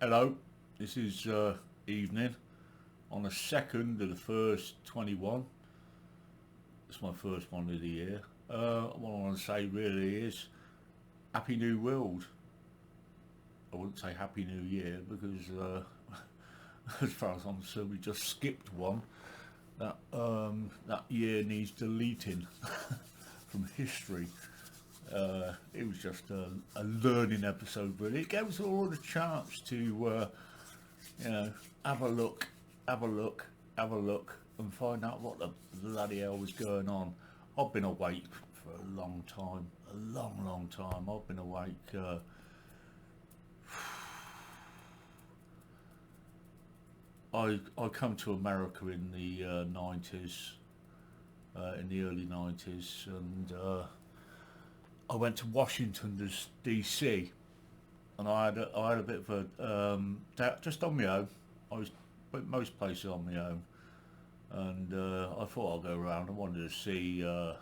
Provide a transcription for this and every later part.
Hello, this is evening on the 2nd of the first 21. It's my first one of the year. What I want to say really is Happy New World. I wouldn't say Happy New Year because, as far as I'm concerned, we just skipped one. That year needs deleting from history. It was just a learning episode, really. It gave us all the chance to, have a look, have a look, have a look, and find out what the bloody hell was going on. I've been awake for a long time, a long, long time. I've been awake. I come to America in the 90s, in the early 90s, and I went to Washington D.C. and I had a bit of a just on my own. I was most places on my own, and I thought I'd go around. I wanted to see the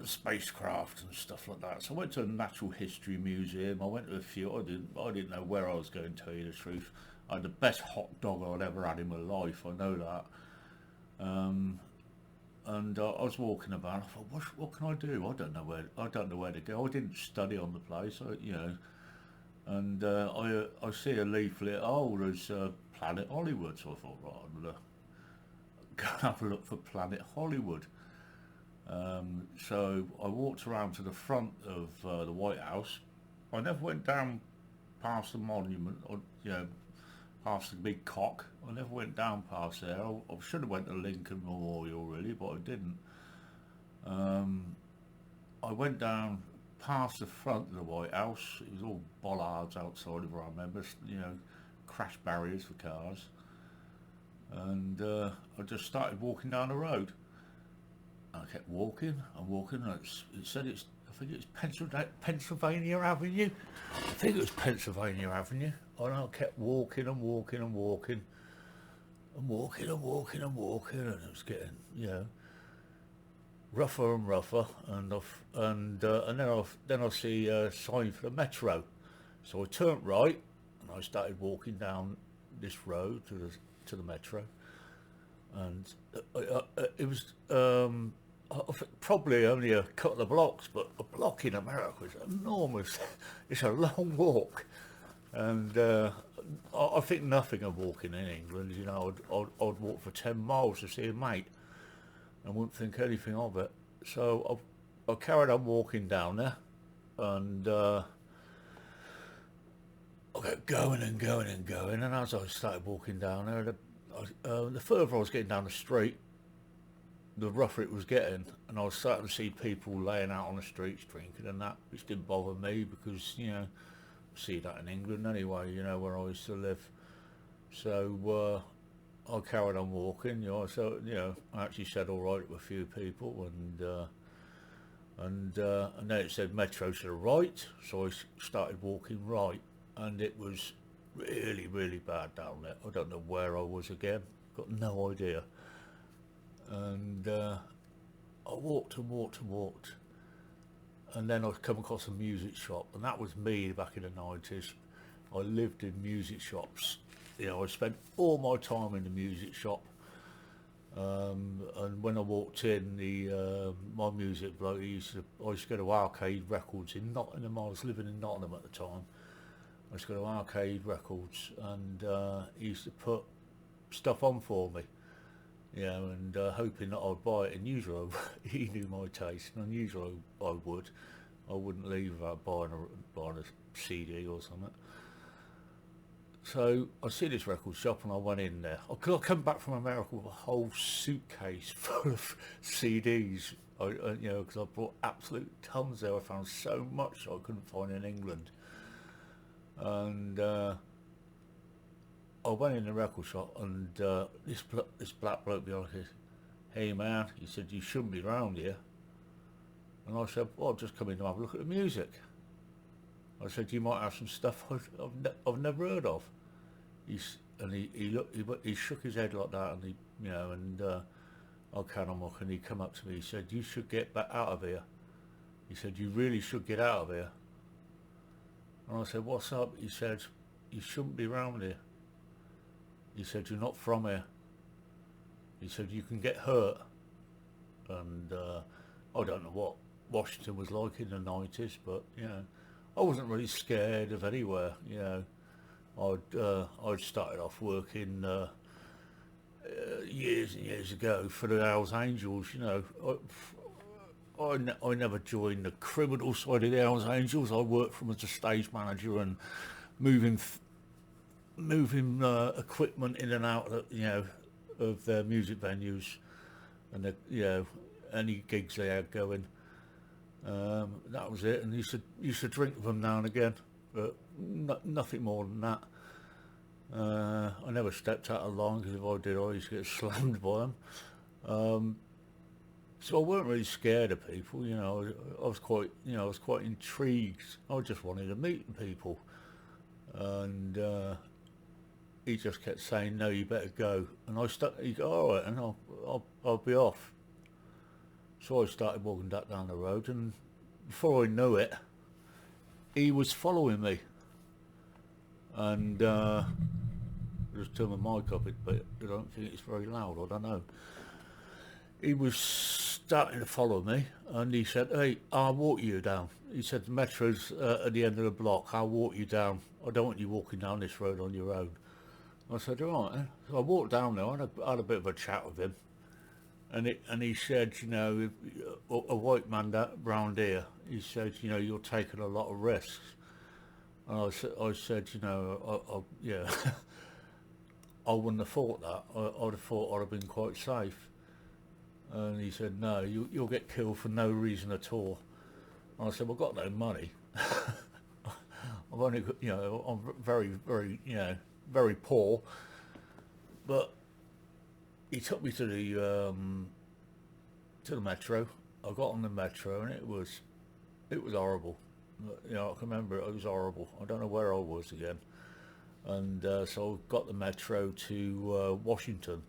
spacecraft and stuff like that. So I went to a natural history museum. I went to a few. I didn't know where I was going. To tell you the truth, I had the best hot dog I'd ever had in my life. I know that. Um, and I was walking about. I thought, what can I do? I don't know where to go. I didn't study on the place. And I see a leaflet. Oh, there's Planet Hollywood. So I thought, right, I'm gonna go have a look for Planet Hollywood. So I walked around to the front of the White House. I never went down past the monument, or past the big cock. I never went down past there. I should have went to Lincoln Memorial really, but I didn't. Um, I went down past the front of the White House. It was all bollards outside of where I remember, crash barriers for cars. And I just started walking down the road. I kept walking and walking. And it said I think it's Pennsylvania Avenue. I think it was Pennsylvania Avenue. And I kept walking and walking and walking and walking and walking and walking, and it was getting, rougher and rougher. And then I see a sign for the metro. So I turned right and I started walking down this road to the metro, and it was I think probably only a couple of blocks, but a block in America is enormous. It's a long walk, and I think nothing of walking in England. I'd walk for 10 miles to see a mate, and wouldn't think anything of it. So I carried on walking down there, and I kept going and going and going. And as I started walking down there, the further I was getting down the street, the rougher it was getting, and I was starting to see people laying out on the streets drinking and that, which didn't bother me because I see that in England anyway, where I used to live. So I carried on walking, I actually said all right to a few people, and then it said metro to the right, so I started walking right, and it was really, really bad down there. I don't know where I was again, got no idea. And I walked and walked and walked, and then I come across a music shop, and that was me back in the 90s. I lived in music shops. I spent all my time in the music shop. And when I walked in, the my music bloke, I used to go to Arcade Records in Nottingham. I was living in Nottingham at the time. I used to go to Arcade Records, and he used to put stuff on for me, and hoping that I'd buy it. And usually he knew my taste, and usually I would. I wouldn't leave without buying a CD or something. So I see this record shop and I went in there. I come back from America with a whole suitcase full of CDs. Because I brought absolute tons there. I found so much I couldn't find in England. And I went in the record shop, and this black bloke behind said, "Hey man," he said, "you shouldn't be round here." And I said, "Well, I've just come in to have a look at the music." I said, "You might have some stuff I've never heard of." He shook his head like that, and I carried on walking. He come up to me. He said, "You should get back out of here." He said, "You really should get out of here." And I said, what's up? He said, you shouldn't be round here. He said, you're not from here. He said, you can get hurt. And I don't know what Washington was like in the 90s, but, you know, I wasn't really scared of anywhere, you know. I'd started off working years and years ago for the Hells Angels, you know. I never joined the criminal side of the Hells Angels. I worked from as a stage manager and moving equipment in and out of, you know, of their music venues and the, you know, any gigs they had going. That was it, and used to drink with them now and again, but nothing more than that. I never stepped out of line, because if I did, I used to get slammed by them. So I weren't really scared of people, you know. I was quite intrigued. I just wanted to meet people, and he just kept saying, "No, you better go." And he go, "All right," and I'll be off. So I started walking back down the road, and before I knew it, he was following me. And I just turn my mic up, but I don't think it's very loud. I don't know. He was starting to follow me, and he said, "Hey, I'll walk you down." He said, "The metro's at the end of the block. I'll walk you down. I don't want you walking down this road on your own." I said, "All right." So I walked down there. I had a bit of a chat with him. And he said, you know, a white man round here, he said, you know, you're taking a lot of risks. And I said, you know, yeah, I wouldn't have thought that. I'd have thought I'd have been quite safe. And he said, no, you'll get killed for no reason at all. And I said, well, I've got no money. I've only got, you know, I'm very, very, you know, very poor. But he took me to the metro. I got on the metro, and it was horrible. You know, I can remember it was horrible. I don't know where I was again. And so I got the metro to Washington,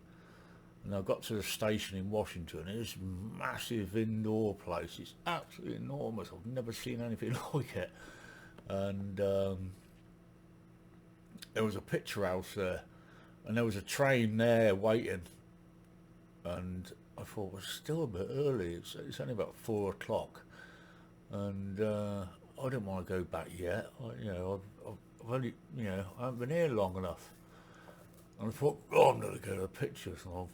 and I got to the station in Washington. It's a massive indoor place. It's absolutely enormous. I've never seen anything like it. And there was a picture house there, and there was a train there waiting. And I thought, well, it's still a bit early. It's only about 4 o'clock, and I didn't want to go back yet. You know, I've only, you know, I haven't been here long enough. And I thought, oh, I'm going to go to the pictures. And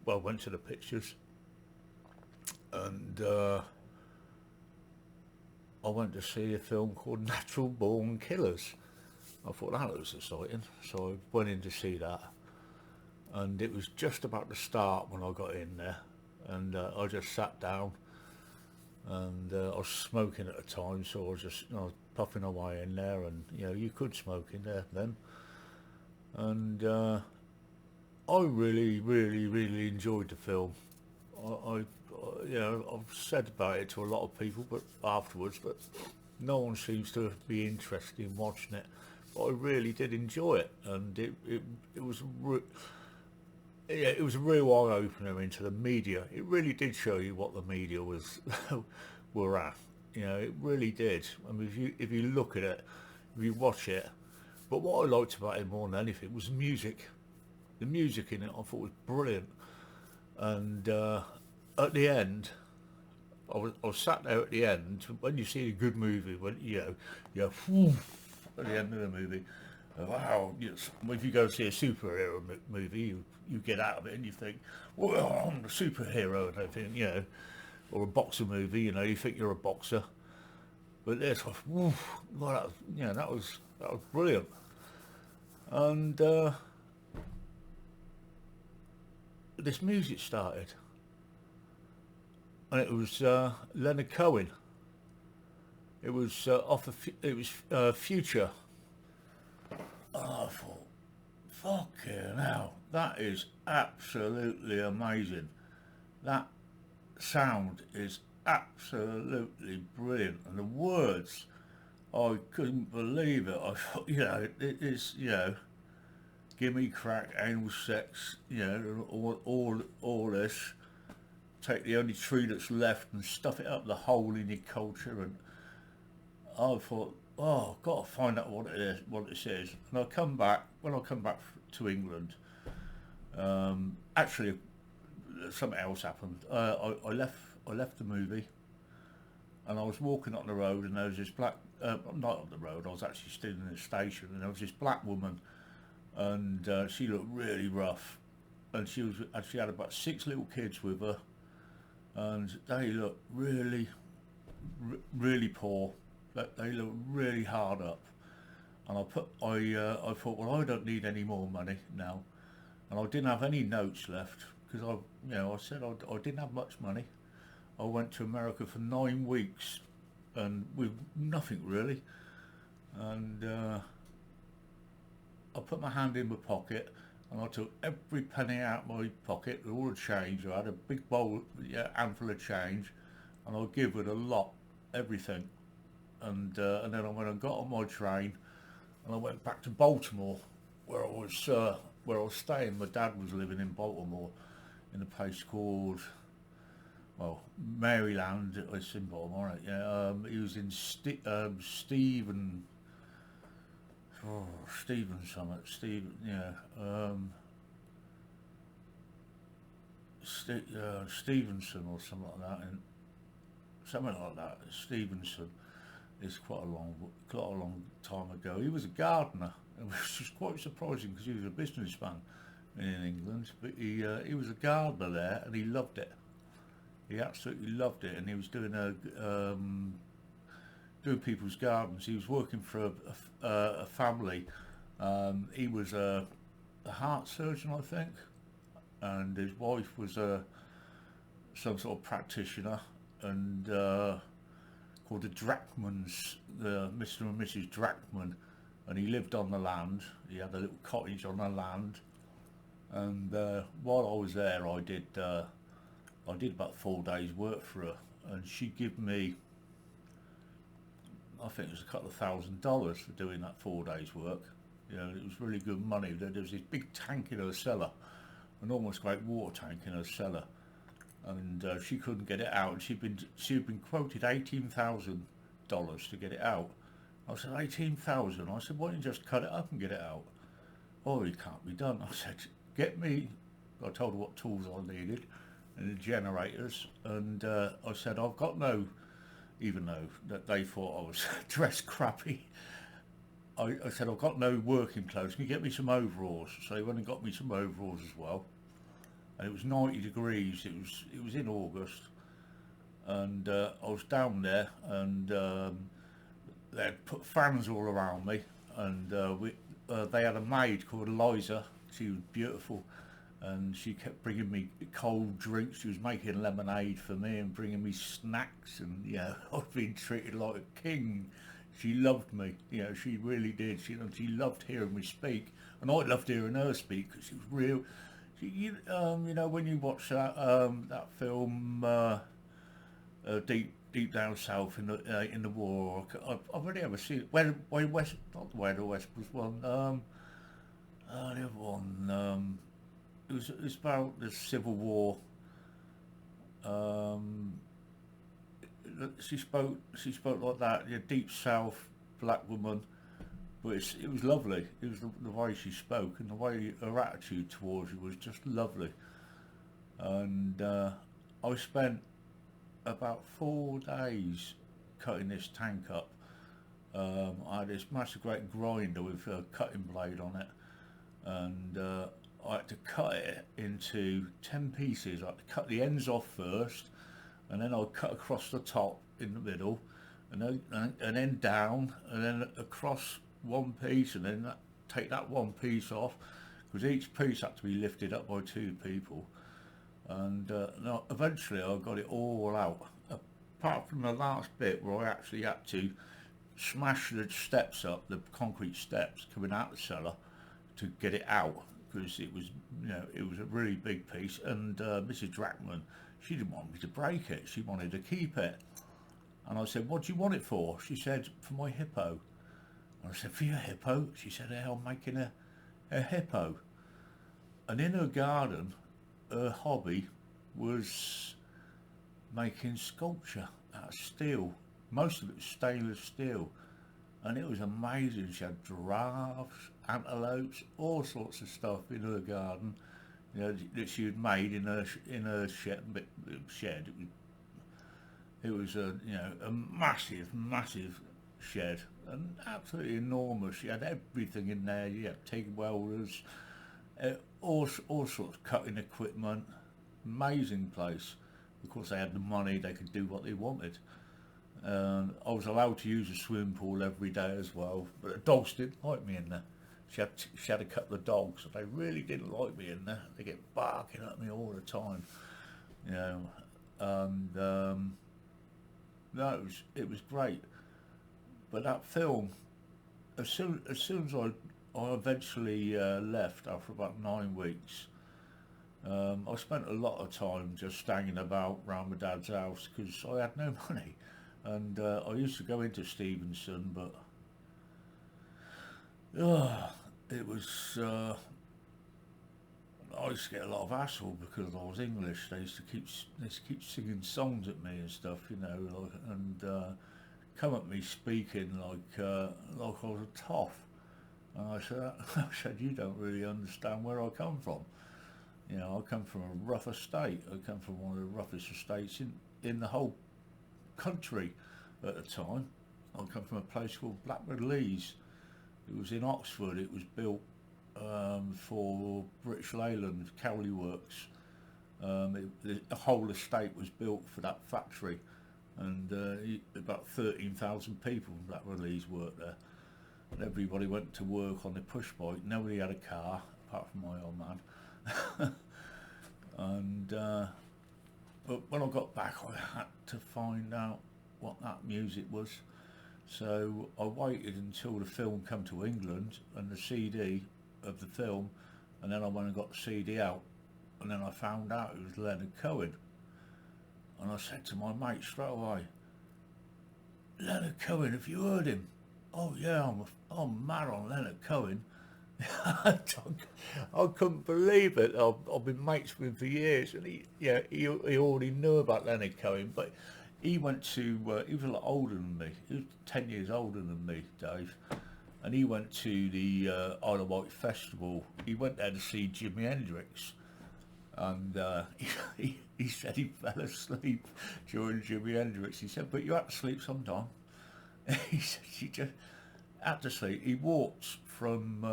I went to the pictures, and I went to see a film called Natural Born Killers. I thought that was exciting, so I went in to see that. And it was just about to start when I got in there, and I just sat down, and I was smoking at the time, so I was just, you know, puffing away in there, and, you know, you could smoke in there then. And I really, really, really enjoyed the film. I you know, I've said about it to a lot of people, but afterwards, but no one seems to be interested in watching it. But I really did enjoy it, and it was. Yeah, it was a real eye opener into the media. It really did show you what the media was were at. You know, it really did. I mean, if you look at it, if you watch it, but what I liked about it more than anything was the music. The music in it, I thought was brilliant. And at the end, I was sat there at the end. When you see a good movie, when you know, whew, at the end of the movie. Wow, yes. If you go see a superhero movie, you get out of it and you think, well, I'm a superhero and everything, you know, or a boxer movie, you know, you think you're a boxer. But this, well, that was brilliant. And this music started, and it was Leonard Cohen. It was Future. And I thought, fucking hell, that is absolutely amazing. That sound is absolutely brilliant, and the words, I couldn't believe it. I thought, you know, it is, you know, gimme crack, anal sex, you know, all this. Take the only tree that's left and stuff it up the hole in your culture, and I thought, oh, I've got to find out what it is, what it says. And I come back, when I come back to England, actually, something else happened. I left the movie, and I was walking up the road, and there was this black, not up the road, I was actually still in the station, and there was this black woman, and she looked really rough, and she had about six little kids with her, and they looked really poor. They looked really hard up, and I thought, well, I don't need any more money now, and I didn't have any notes left because I said I didn't have much money. I went to America for 9 weeks, and with nothing really, and I put my hand in my pocket, and I took every penny out of my pocket, all the change. I had a big bowl, yeah, handful of change, and I give it a lot, everything. And then I went and got on my train, and I went back to Baltimore, where I was staying. My dad was living in Baltimore, in a place called, well, Maryland. It's in Baltimore, right? Yeah. He was in Stephen, oh, Stephen Summit, Stephen, yeah, Stevenson or something like that, and something like that. Stevenson. It's quite a long time ago. He was a gardener, which was quite surprising because he was a businessman in England. But he was a gardener there, and he loved it. He absolutely loved it, and he was doing people's gardens. He was working for a family. He was a heart surgeon, I think, and his wife was some sort of practitioner, and called the Drachmans, the Mr. and Mrs. Drachman, and he lived on the land. He had a little cottage on the land, and while I was there, I did about 4 days' work for her, and she gave me, I think it was a couple of $1,000 for doing that 4 days' work. You know, it was really good money. There was this big tank in her cellar, an almost great water tank in her cellar, and she couldn't get it out. And she'd been quoted $18,000 to get it out. I said, 18,000. I said, why don't you just cut it up and get it out? Oh, it can't be done. I said, get me. I told her what tools I needed and the generators, and I said, I've got no. Even though that they thought I was dressed crappy, I said, I've got no working clothes. Can you get me some overalls? So they went and got me some overalls as well. And it was 90 degrees. It was in August, and I was down there, and they'd put fans all around me, and they had a maid called Eliza. She was beautiful, and she kept bringing me cold drinks. She was making lemonade for me and bringing me snacks, and yeah, I've been treated like a king. She loved me, you know, she really did. She loved hearing me speak, and I loved hearing her speak because she was real. You know, when you watch that film, Deep Down South in the war, I've only ever seen it. Way West, not the Way the West was one. The other one. It was about the Civil War. Um, she spoke like that. Yeah, Deep South, black woman. But it was lovely. It was the way she spoke and the way her attitude towards you was just lovely. And I spent about 4 days cutting this tank up. I had this massive great grinder with a cutting blade on it, and I had to cut it into 10 pieces. I had to cut the ends off first, and then I'd cut across the top in the middle, and then down, and then across one piece, and then take that one piece off, because each piece had to be lifted up by two people. And no, eventually I got it all out, apart from the last bit where I actually had to smash the steps up, the concrete steps coming out of the cellar, to get it out, because it was, you know, it was a really big piece. And Mrs. Drachman, she didn't want me to break it, she wanted to keep it. And I said, what do you want it for? She said, for my hippo. And I said, for your hippo? She said, yeah, I'm making a hippo. And in her garden, her hobby was making sculpture out of steel. Most of it was stainless steel. and it was amazing. She had giraffes, antelopes, all sorts of stuff in her garden, you know, that she had made in her shed. It was a, you know, a massive shed, and absolutely enormous. She had everything in there. You had TIG welders, all sorts of cutting equipment. Amazing place. Of course, they had the money; they could do what they wanted. I was allowed to use a swimming pool every day as well, but the dogs didn't like me in there. She had a couple of dogs, and they really didn't like me in there. They get barking at me all the time, you know. And no, it was great. But that film, as soon as I eventually left after about 9 weeks, I spent a lot of time just hanging about round my dad's house because I had no money, and I used to go into Stevenson, but it was. I used to get a lot of hassle because I was English. They used to keep singing songs at me and stuff, you know, like, and come at me speaking like I was a toff. And I said, I said, you don't really understand where I come from. You know, I come from a rough estate. I come from one of the roughest estates in the whole country at the time. I come from a place called Blackwood Leys. It was in Oxford. It was built for British Leyland Cowley Works. The whole estate was built for that factory, and about 13,000 people from Blackwood Leys worked there. And everybody went to work on the push bike. Nobody had a car apart from my old man. And but when I got back, I had to find out what that music was. So I waited until the film came to England and the CD of the film, and then I went and got the CD out, and then I found out it was Leonard Cohen. And I said to my mate straight away, Leonard Cohen, have you heard him? Oh yeah, I'm mad on Leonard Cohen. I couldn't believe it. I've been mates with him for years, and he already knew about Leonard Cohen, but he went to he was a lot older than me. He was 10 years older than me, Dave, and he went to the Isle of Wight festival. He went there to see Jimi Hendrix, and he said he fell asleep during Jimi Hendrix. He said, "But you have to sleep sometime." He said he just had to sleep. He walked from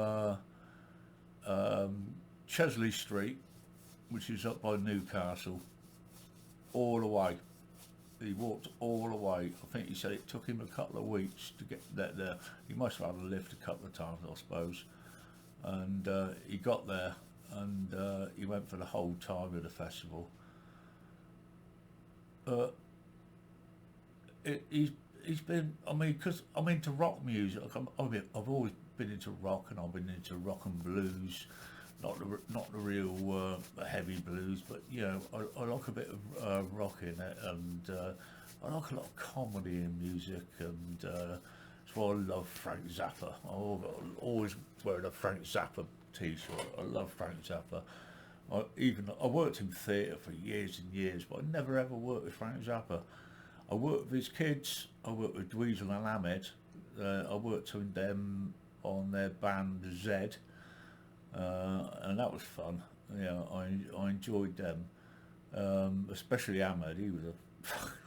Chesley Street, which is up by Newcastle, all the way. He walked all the way. I think he said it took him a couple of weeks to get there. He must have had a lift a couple of times, I suppose. And he got there, and he went for the whole time of the festival. But he's been. I mean, because I'm into rock music. I've always been into rock, and I've been into rock and blues. Not the real heavy blues, but you know, I like a bit of rock in it, and I like a lot of comedy in music, and that's why I love Frank Zappa. I always wear a Frank Zappa t-shirt. I love Frank Zappa. I worked in theatre for years and years, but I never ever worked with Frank Zappa. I worked with his kids. I worked with Dweezil and Ahmed. I worked with them on their band Z. And that was fun. Yeah, I enjoyed them, especially Ahmed. He was a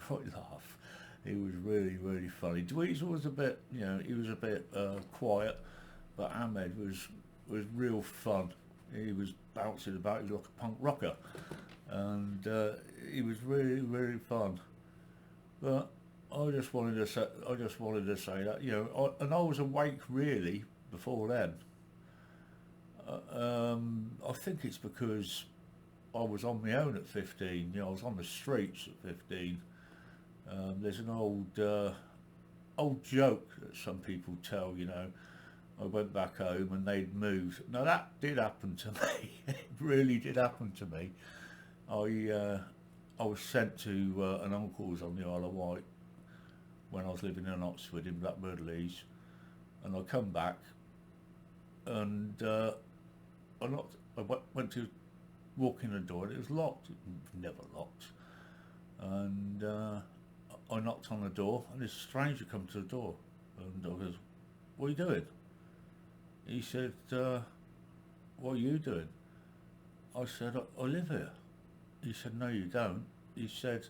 right laugh. He was really funny. Dweezil was a bit, you know, he was a bit quiet, but Ahmed was real fun. He was bouncing about. He was like a punk rocker, and he was really fun. But I just wanted to say that, you know, and I was awake really before then. I think it's because I was on my own at 15. You know, I was on the streets at 15. There's an old joke that some people tell. You know, I went back home and they'd moved. Now that did happen to me. It really did happen to me. I was sent to an uncle's on the Isle of Wight when I was living in Oxford in Blackbird Leys, and I come back and went to walk in the door and it was locked. It was never locked. And I knocked on the door and this stranger come to the door, and I goes, what are you doing? He said, what are you doing? I said, I live here. He said, no, you don't. He said,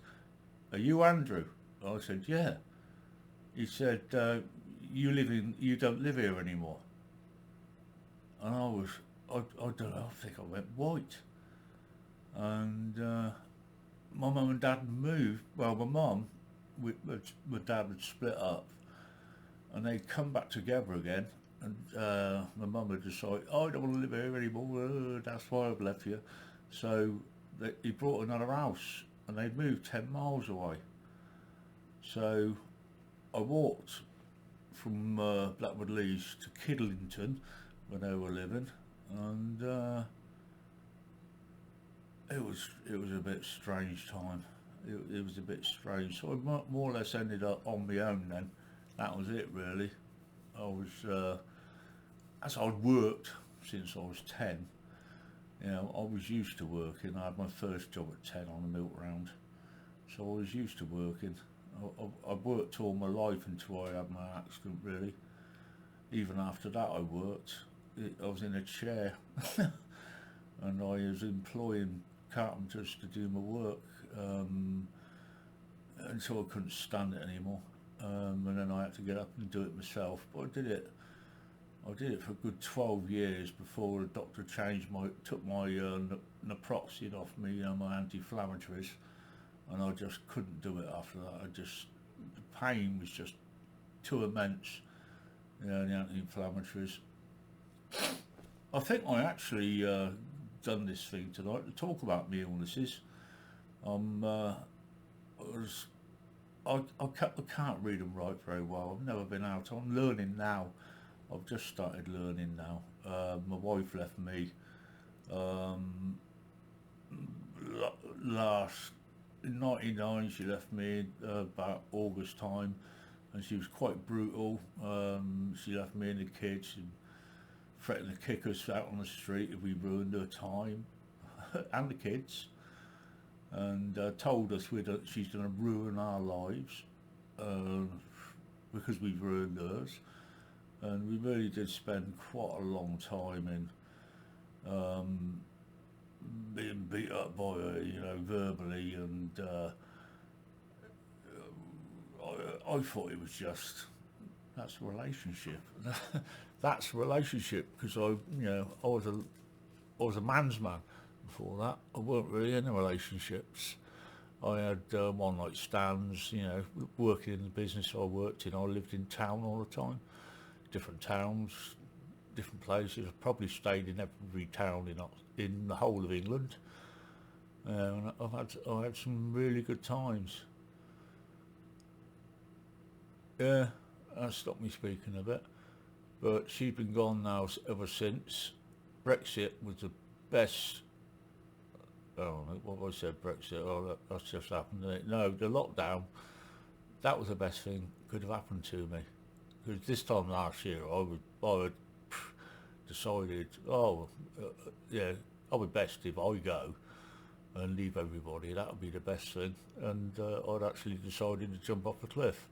are you Andrew? I said, yeah. He said, you don't live here anymore. And I don't know, I think I went white. And my mum and dad had moved. Well, my mum, my dad had split up, and they'd come back together again. And my mum had decided, oh, I don't want to live here anymore. That's why I've left you. So he brought another house, and they'd moved 10 miles away. So I walked from Blackwood Leys to Kidlington, where they were living, and it was a bit strange time. It was a bit strange. So I more or less ended up on my own then. That was it really. I was as I'd worked since I was 10. You know, I was used to working. I had my first job at 10 on the milk round, so I was used to working. I worked all my life until I had my accident really. Even after that I worked. I was in a chair and I was employing carpenters to do my work until I couldn't stand it anymore, and then I had to get up and do it myself. But I did it for a good 12 years before the doctor took my naproxen off me, you know, my anti-inflammatories, and I just couldn't do it after that. The pain was just too immense, you know, the anti-inflammatories. I think I actually done this thing tonight to talk about my illnesses. I can't read and write very well. I've never been out. I'm learning now. I've just started learning now. My wife left me in '99. She left me about August time, and she was quite brutal. She left me and the kids and threatened to kick us out on the street if we ruined her time, and the kids, and told us she's going to ruin our lives because we've ruined hers. And we really did spend quite a long time in being beat up by her, you know, verbally, and I thought it was just, that's a relationship. That's a relationship, because I was a man's man before that. I weren't really in relationships. I had one night stands, you know, working in the business I worked in. I lived in town all the time, different towns, different places. I probably stayed in every town in the whole of England. And I had some really good times. Yeah, that stopped me speaking a bit. But she's been gone now ever since. Brexit was the best. Oh, what I said, Brexit. Oh, that's just happened. No, the lockdown. That was the best thing could have happened to me. Because this time last year, I would decided, yeah, I'll be best if I go and leave everybody. That would be the best thing. And I'd actually decided to jump off a cliff.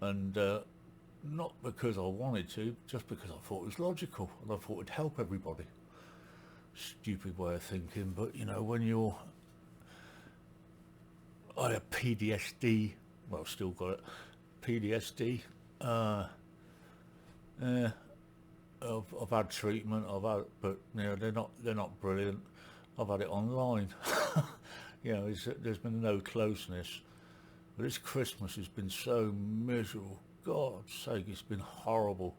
And not because I wanted to, just because I thought it was logical and I thought it'd help everybody. Stupid way of thinking, but you know, when I had PTSD, well, still got it, PTSD. Yeah, I've had treatment. But you know, they're not brilliant. I've had it online. You know, there's been no closeness. But this Christmas has been so miserable. God's sake, it's been horrible.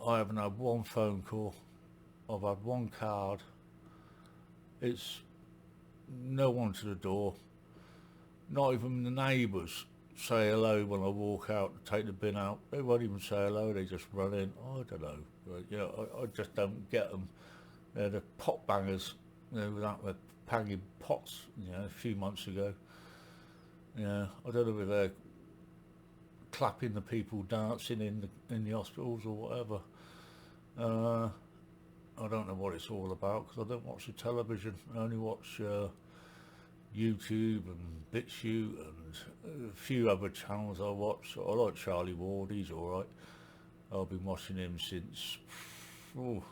I haven't had one phone call. I've had one card. It's no one to the door. Not even the neighbours say hello when I walk out to take the bin out. They won't even say hello. They just run in. I don't know. But, you know, I just don't get them. They're the pot bangers. You know, that were banging pots. You know, a few months ago. Yeah, I don't know if they're clapping the people dancing in the hospitals or whatever. I don't know what it's all about, because I don't watch the television. I only watch YouTube and BitChute and a few other channels I watch. I like Charlie Ward, he's alright. I've been watching him since oh,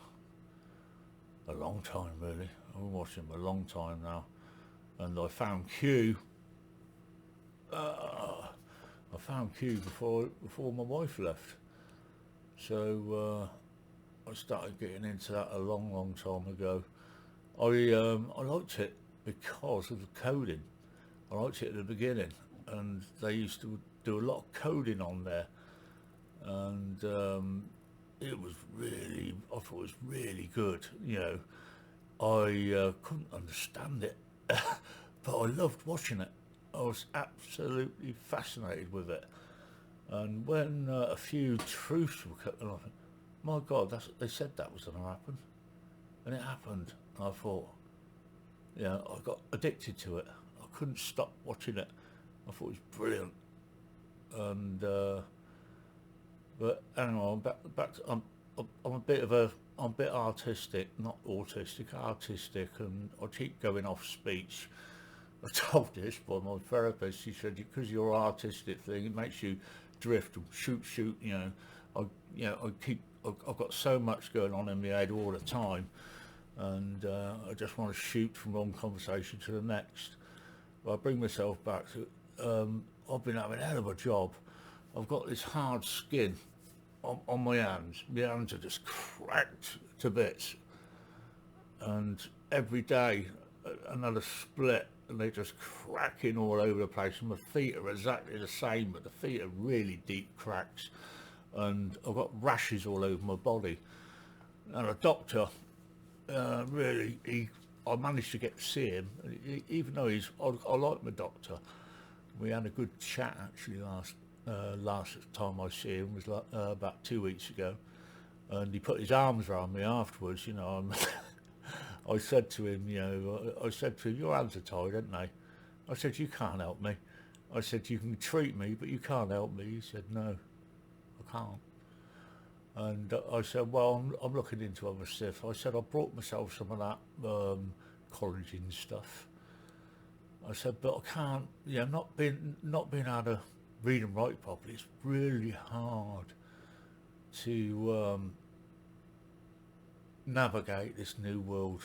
a long time really. I've been watching him a long time now, and I found Q. I found Q before my wife left, so I started getting into that a long time ago. I liked it because of the coding. I liked it at the beginning, and they used to do a lot of coding on there, and it was really, I thought it was really good. You know, I couldn't understand it, but I loved watching it. I was absolutely fascinated with it. And when a few truths were cut, and I thought, my God, they said that was going to happen, and it happened. And I thought, yeah, I got addicted to it. I couldn't stop watching it. I thought it was brilliant. And but anyway, I'm a bit I'm a bit artistic, not autistic, artistic, and I keep going off speech. I told this by my therapist. She said because your artistic thing, it makes you drift and shoot. I've got so much going on in my head all the time, and I just want to shoot from one conversation to the next. But I bring myself back to. I've been having a hell of a job. I've got this hard skin on my hands. My hands are just cracked to bits, and every day another split, and they're just cracking all over the place. And my feet are exactly the same, but the feet are really deep cracks, and I've got rashes all over my body. And a doctor, I managed to get to see him, even though I like my doctor. We had a good chat actually last time I see him was like about 2 weeks ago, and he put his arms around me afterwards. You know, I said to him, your hands are tied, aren't they? I said, you can't help me. I said, you can treat me, but you can't help me. He said, no, I can't. And I said, well, I'm looking into other stuff. I said, I brought myself some of that collagen stuff. I said, but I can't, not being able to read and write properly, it's really hard to navigate this new world.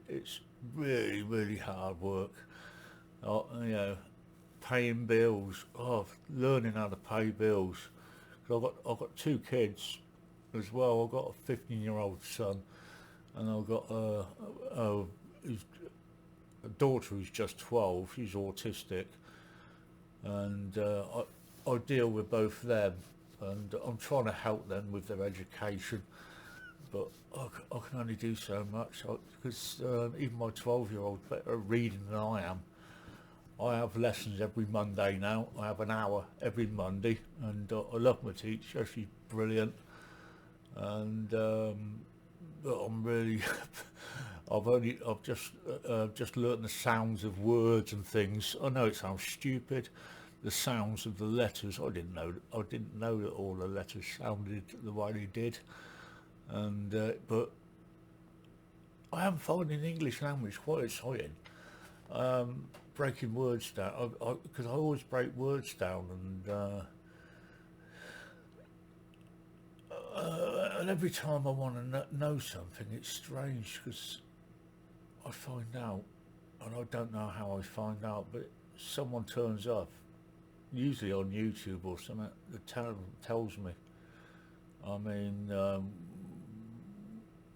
It's really hard work. Paying bills, learning how to pay bills. I've got two kids as well. I've got a 15-year-old son, and I've got a daughter who's just 12. She's autistic, and I deal with both of them, and I'm trying to help them with their education, but I can only do so much because even my 12-year-old's better at reading than I am. I have lessons every Monday now. I have an hour every Monday, and I love my teacher. She's brilliant, and but I'm really I've just learned the sounds of words and things. I know it sounds stupid, the sounds of the letters. I didn't know that all the letters sounded the way they did, and but I am finding the English language quite exciting. Breaking words down, because I always break words down, and every time I want to know something, it's strange because I find out, and I don't know how I find out, but someone turns up, usually on YouTube or something, that tells me. I mean,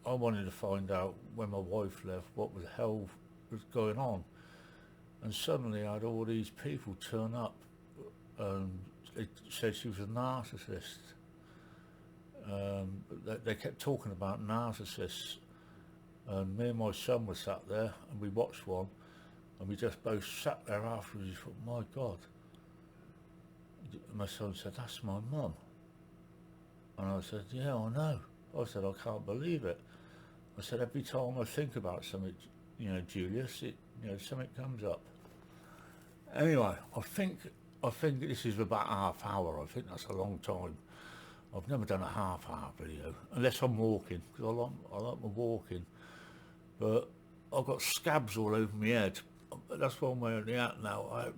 I wanted to find out when my wife left what the hell was going on, and suddenly I had all these people turn up, and they said she was a narcissist. They kept talking about narcissists, and me and my son were sat there, and we watched one, and we just both sat there afterwards. We thought, my God. And my son said, that's my mum. And I said, yeah, I know. I said, I can't believe it. I said, every time I think about something, Julius, something comes up. Anyway, I think this is about half hour. I think that's a long time. I've never done a half-hour video, unless I'm walking, because I like my walking. But I've got scabs all over my head. That's why I'm wearing the hat now.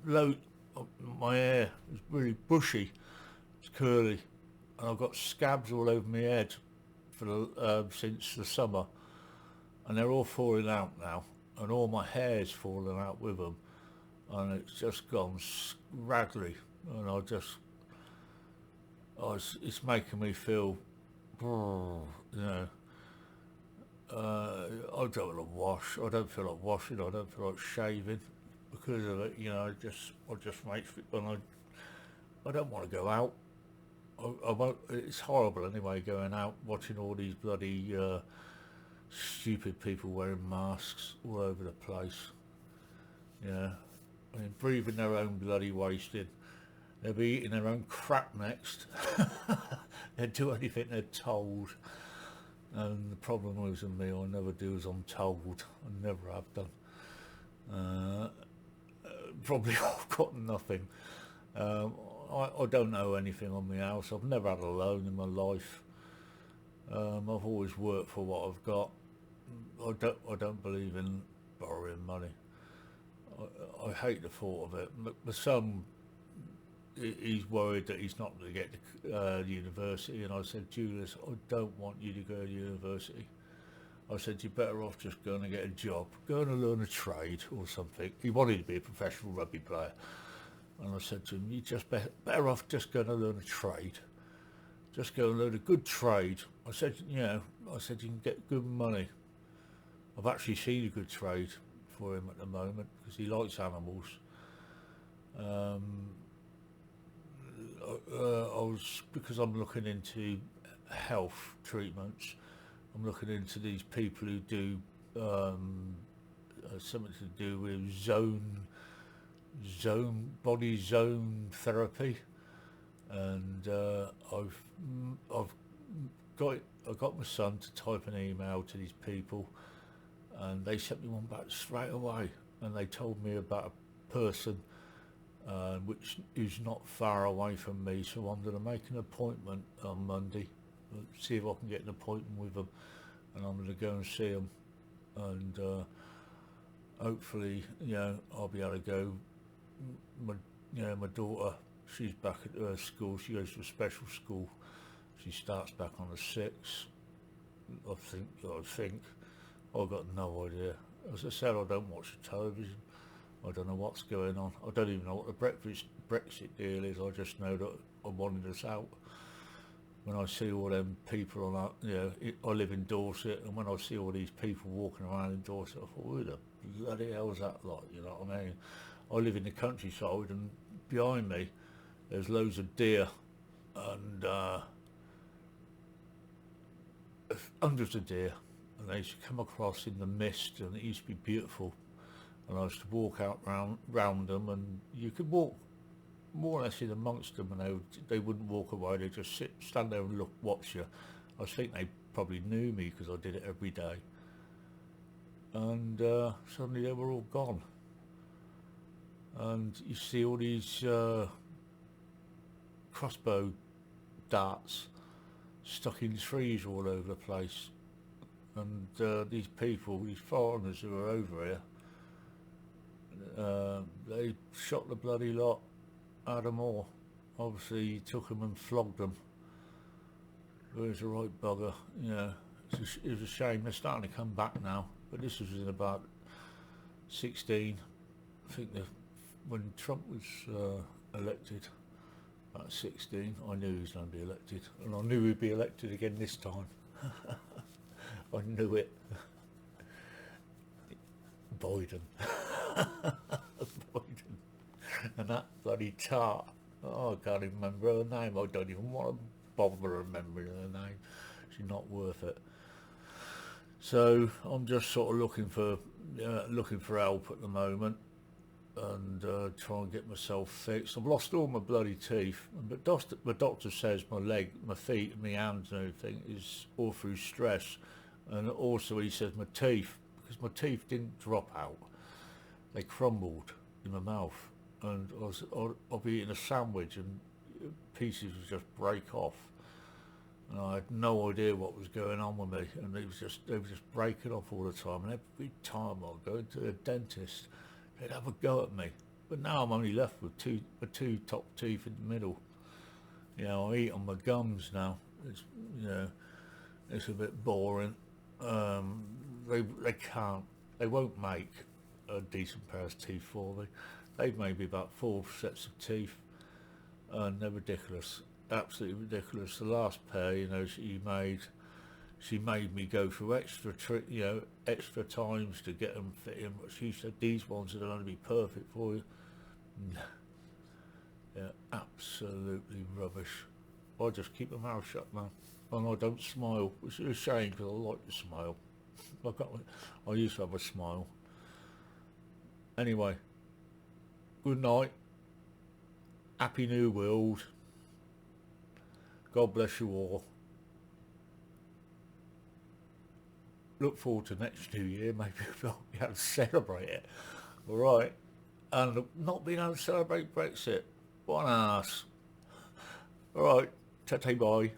My hair is really bushy, it's curly, and I've got scabs all over my head for since the summer, and they're all falling out now, and all my hair's falling out with them, and it's just gone raggedy, and it's making me feel, you know, I don't want to wash. I don't feel like washing. I don't feel like shaving because of it. You know, I just makes me, and I don't want to go out. I won't. It's horrible anyway, going out watching all these bloody stupid people wearing masks all over the place. Yeah, I mean, breathing their own bloody waste in. They'll be eating their own crap next. They'll do anything they're told. And the problem is with me, I never do as I'm told. I never have done. Probably I've got nothing. I don't owe anything on my house. I've never had a loan in my life. I've always worked for what I've got. I don't believe in borrowing money. I hate the thought of it. My son, he's worried that he's not going to get to university, and I said, Julius, I don't want you to go to university. I said, you're better off just going to get a job, going to learn a trade or something. He wanted to be a professional rugby player, and I said to him, you're just better off just going to learn a trade. Just go and learn a good trade. I said, you can get good money. I've actually seen a good trade for him at the moment because he likes animals. Because I'm looking into health treatments, I'm looking into these people who do something to do with body zone therapy, and I got my son to type an email to these people, and they sent me one back straight away, and they told me about a person which is not far away from me, so I'm going to make an appointment on Monday, see if I can get an appointment with them, and I'm going to go and see them, and hopefully, I'll be able to go. My daughter, she's back at her school. She goes to a special school. She starts back on the 6th. I think. I've got no idea. As I said, I don't watch the television. I don't know what's going on. I don't even know what the Brexit deal is. I just know that I'm wanting us out. When I see all them people on that, I live in Dorset, and when I see all these people walking around in Dorset, I thought, who the bloody hell is that like? You know what I mean? I live in the countryside, and behind me, there's loads of deer, and hundreds of deer, and they used to come across in the mist, and it used to be beautiful. And I used to walk out round them, and you could walk more or less in amongst them, and they wouldn't walk away. They just stand there and watch you. I think they probably knew me because I did it every day. And suddenly they were all gone. And you see all these crossbow darts stuck in trees all over the place. And these people, these foreigners who are over here, they shot the bloody lot out of them all. Obviously he took them and flogged them. But it's a right bugger, it was a shame. They're starting to come back now, but this was in about 16. I think when Trump was elected, about 16, I knew he was going to be elected, and I knew he'd be elected again this time. I knew it. Biden. Biden. And that bloody tart. Oh, I can't even remember her name. I don't even want to bother remembering her name. She's not worth it. So I'm just sort of looking for help at the moment, and trying to get myself fixed. I've lost all my bloody teeth, but the doctor says my leg, my feet, my hands and everything is all through stress, and also he says my teeth, because my teeth didn't drop out, they crumbled in my mouth, and I'll be eating a sandwich and pieces would just break off, and I had no idea what was going on with me, and they were just breaking off all the time, and every time I'd go to the dentist, they'd have a go at me. But now I'm only left with two top teeth in the middle, You know, I eat on my gums now. It's, you know, it's a bit boring. They can't, they won't make a decent pair of teeth for me. They've made me about 4 sets of teeth, and they're ridiculous, absolutely ridiculous. The last pair, you know, she made me go through extra times to get them fit in. But she said these ones are going to be perfect for you. Yeah, absolutely rubbish. I just keep my mouth shut, man, and I don't smile, which is a shame because I like to smile. I used to have a smile. Anyway, good night. Happy New World. God bless you all. Look forward to next New Year. Maybe we'll be able to celebrate it. All right. And not being able to celebrate Brexit. What an ass. All right. Ta-ta, bye.